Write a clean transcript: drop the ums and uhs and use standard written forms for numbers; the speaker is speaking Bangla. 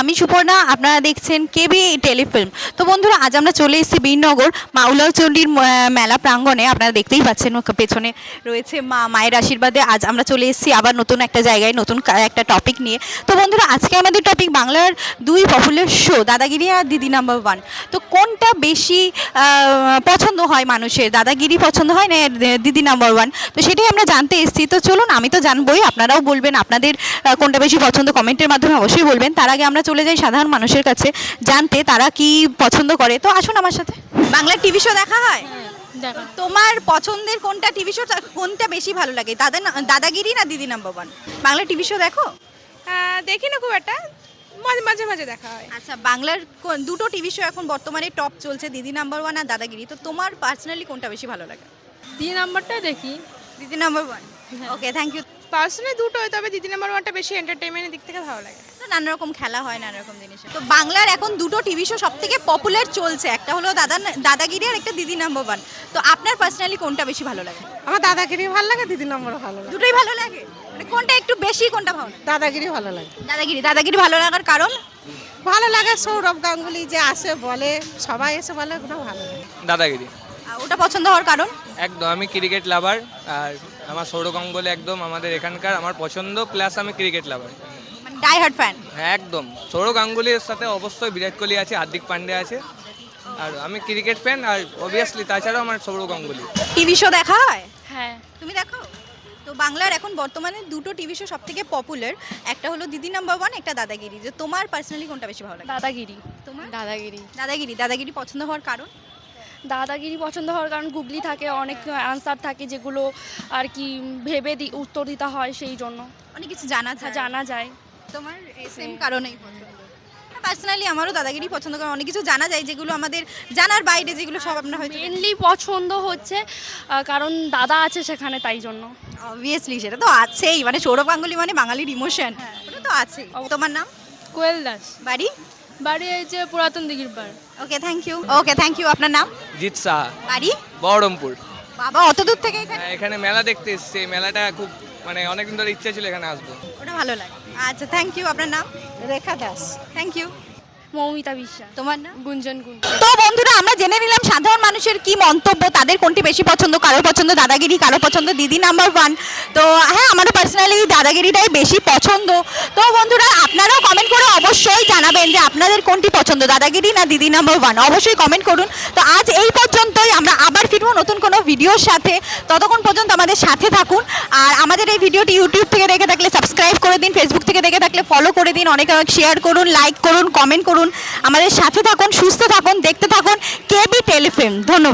আমি সুপর্ণা, আপনারা দেখছেন কেবি টেলিফিল্ম। তো বন্ধুরা, আজ আমরা চলে এসেছি বীরনগর মা উলাচণ্ডীর মেলা প্রাঙ্গণে। আপনারা দেখতেই পাচ্ছেন পেছনে রয়েছে মায়ের আশীর্বাদে। আজ আমরা চলে এসেছি আবার নতুন একটা জায়গায়, নতুন একটা টপিক নিয়ে। তো বন্ধুরা, আজকে আমাদের টপিক বাংলার দুই পপুলার শো দাদাগিরি আর দিদি নাম্বার ওয়ান। তো কোনটা বেশি পছন্দ হয় মানুষের, দাদাগিরি পছন্দ হয় না দিদি নাম্বার ওয়ান? তো সেটাই আমরা জানতে এসেছি। তো চলুন, আমি তো জানবোই, আপনারাও বলবেন আপনাদের কোনটা বেশি পছন্দ, কমেন্টের মাধ্যমে অবশ্যই বলবেন। তার আগে আমরা চলে যাই সাধারণ মানুষের কাছে জানতে তারা কি পছন্দ করে। তো আসুন আমার সাথে। বাংলার টিভি শো দেখা হয়? তোমার পছন্দের কোনটা টিভি শো, কোনটা বেশি ভালো লাগে, দাদাগিরি না দিদি নাম্বার ওয়ান? বাংলার টিভি শো দেখো? দেখি না খুব একটা, মাঝে মাঝে দেখা হয়। আচ্ছা, বাংলার দুটো টিভি শো এখন বর্তমানে টপ চলছে, দিদি নাম্বার ওয়ান আর দাদাগিরি। তো তোমার পার্সোনালি কোনটা বেশি ভালো লাগে? দিদি নাম্বারটা দেখি। দিদি number one, okay, thank you. Personally দুটোই, তবে দিদি নাম্বার ওয়ানটা বেশি এন্টারটেইনমেন্টের দিক থেকে ভালো লাগে। নানা রকম খেলা হয়, নানা রকম জিনিস। তো বাংলার এখন দুটো টিভি শো সব থেকে পপুলার চলছে, একটা হলো দাদাগিরি আর একটা দিদি নাম্বার ওয়ান। তো আপনার পার্সোনালি কোনটা বেশি ভালো লাগে? আমার দাদাগিরি ভালো লাগে, দিদি নাম্বারও ভালো লাগে। দুটোই ভালো লাগে, মানে কোনটা একটু বেশি, কোনটা ভালো? দাদাগিরি ভালো লাগে। দাদাগিরি ভালো লাগার কারণ? ভালো লাগে সৌরভ গাঙ্গুলি যে আসে বলে, সবাই এসে বলে, ওটা ভালো লাগে। দাদাগিরি। ওটা পছন্দ হওয়ার কারণ? একদম, আমি ক্রিকেট লাভার, আর আমার সৌরভ গাঙ্গুলি একদম আমাদের এখানকার আমার পছন্দ, প্লাস আমি ক্রিকেট লাভার, মানে ডাই হার্ড ফ্যান। হ্যাঁ একদম। সৌরভ গাঙ্গুলির সাথে অবশ্যই বিরাট কোহলি আছে, হার্দিক পান্ডে আছে, আর আমি ক্রিকেট ফ্যান, আর অবভিয়াসলি তাছাড়াও আমার সৌরভ গাঙ্গুলি। টিভি শো দেখা হয়? হ্যাঁ। তুমি দেখো? তো বাংলার এখন বর্তমানে দুটো টিভি শো সব থেকে পপুলার, একটা হলো দিদি নাম্বার ওয়ান, একটা দাদাগিরি। যে তোমার পার্সোনালি কোনটা বেশি ভালো লাগে? দাদাগিরি। তোমার? দাদাগিরি দাদাগিরি পছন্দ হওয়ার কারণ? দাদাগিরি পছন্দ হওয়ার কারণ গুগলি থাকে, অনেক অ্যান্সার থাকে যেগুলো আর কি ভেবে উত্তর দিতে হয়, সেই জন্য অনেক কিছু জানা যায়। তোমার সেম কারণেই পছন্দ? পার্সোনালি আমারও দাদাগিরি পছন্দ, কারণ অনেক কিছু জানা যায় যেগুলো আমাদের জানার বাইরে, যেগুলো সব আপনার হয়তো। মেনলি পছন্দ হচ্ছে কারণ দাদা আছে সেখানে, তাই জন্য। অবভিয়াসলি সেটা তো আছেই, মানে সৌরভ গাঙ্গুলি মানে বাঙালির ইমোশন, ওটা তো আছেই। তোমার নাম? কোয়েল দাস। বাড়ি? বাড়ি হয়েছে পুরাতন দিঘির পাড়। ওকে, থ্যাংক ইউ। আপনার নাম? জিৎ সাহা। বাড়ি? বহরমপুর। বাবা, অত দূর থেকে এখানে? হ্যাঁ, এখানে মেলা দেখতে এসেছি, মেলাটা খুব মানে অনেকদিন ধরে ইচ্ছা ছিল এখানে আসবো। ওটা ভালো লাগে। আচ্ছা, থ্যাংক ইউ। আপনার নাম? রেখা দাস। Thank you. মৌমিতা বিশ্বাস। তোমার নাম? গুঞ্জন। তো বন্ধুরা, আমরা জেনে নিলাম সাধারণ মানুষের কি মন্তব্য, তাদের কোনটি বেশি পছন্দ। কারোর পছন্দ দাদাগিরি, কারোর পছন্দ দিদি নাম্বার ওয়ান। তো হ্যাঁ, আমারও পার্সোনালি দাদাগিরিটাই বেশি পছন্দ। তো বন্ধুরা, আপনারাও কমেন্ট করে অবশ্যই জানাবেন যে আপনাদের কোনটি পছন্দ, দাদাগিরি না দিদি নাম্বার ওয়ান, অবশ্যই কমেন্ট করুন। তো আজ এই পর্যন্তই, আমরা আবার ফিরবো নতুন কোনো ভিডিওর সাথে। ততক্ষণ পর্যন্ত আমাদের সাথে থাকুন। আর আমাদের এই ভিডিওটি ইউটিউব থেকে দেখে থাকলে সাবস্ক্রাইব করে দিন, ফেসবুক থেকে দেখে থাকলে ফলো করে দিন, অনেক শেয়ার করুন, লাইক করুন, কমেন্ট করুন। আমাদের সাথে থাকুন, সুস্থ থাকুন, দেখতে থাকুন কেবি টেলিফিল্ম। ধন্যবাদ।